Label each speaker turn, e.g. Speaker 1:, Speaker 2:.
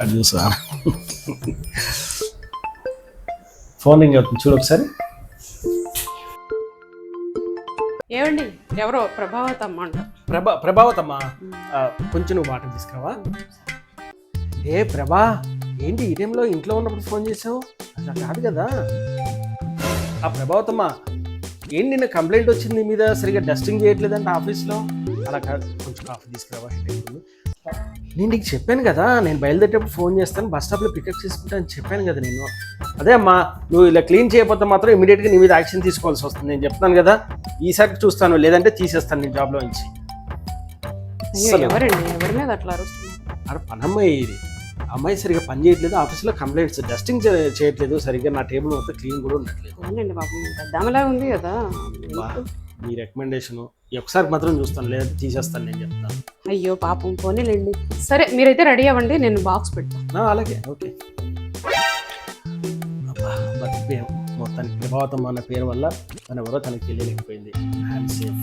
Speaker 1: అది చూసా phone ring అవుతుంది చూడు ఒకసారి.
Speaker 2: ఏమండి ఎవరో ప్రభావతమ్మ అంట.
Speaker 1: ప్రభావతమ్మా, కొంచెం నువ్వు వాటర్ తీసుకురావా? ఏ ప్రభా, ఏంటి ఈ టైంలో ఇంట్లో ఉన్నప్పుడు ఫోన్ చేసావు? అలా కాదు కదా. ఆ ప్రభావతమ్మా, ఏంటి నిన్న కంప్లైంట్ వచ్చింది నీ మీద, సరిగ్గా డస్టింగ్ చేయట్లేదంటే ఆఫీస్లో. అలా కాదు, కొంచెం కాఫీ తీసుకురావా. నేను నీకు చెప్పాను కదా, నేను బయలుదేరేటప్పుడు ఫోన్ చేస్తాను, బస్ స్టాప్లో పికప్ చేసుకుంటా అని చెప్పాను కదా నేను. అదే అమ్మా, నువ్వు ఇలా క్లీన్ చేయకపోతే మాత్రం ఇమీడియట్గా నీ మీద యాక్షన్ తీసుకోవాల్సి వస్తుంది. నేను చెప్తాను కదా, ఈసారి చూస్తాను, లేదంటే తీసేస్తాను నేను జాబ్లో నుంచి.
Speaker 2: ఎవరండి ఎవరి మీద అట్లా అరుస్తున్నారు?
Speaker 1: అక్కడ పనమ్మాయి ఇది, అమ్మాయి సరిగ్గా పని చేయట్లేదు, ఆఫీస్లో కంప్లైంట్స్, డస్టింగ్ చేయట్లేదు సరిగ్గా, నా టేబుల్ మొత్తం క్లీన్ కూడా ఉండట్లేదు.
Speaker 2: అవునండి బాబు, పెద్దమ్మలా ఉంది కదా.
Speaker 1: మీ రికమెండేషన్ ఒకసారి మాత్రం చూస్తాను, లేదంటే తీసేస్తాను నేను చెప్తాను.
Speaker 2: అయ్యో పాపం, పోనీలేండి. సరే మీరైతే రెడీ అవ్వండి, నేను బాక్స్ పెడతాను.
Speaker 1: అలాగే, ఓకే. బతికిపోయాం మొత్తానికి. ప్రభావతం అన్న పేరు వల్ల తను ఎవరో తనకి తెలియలేకపోయింది. I'm safe.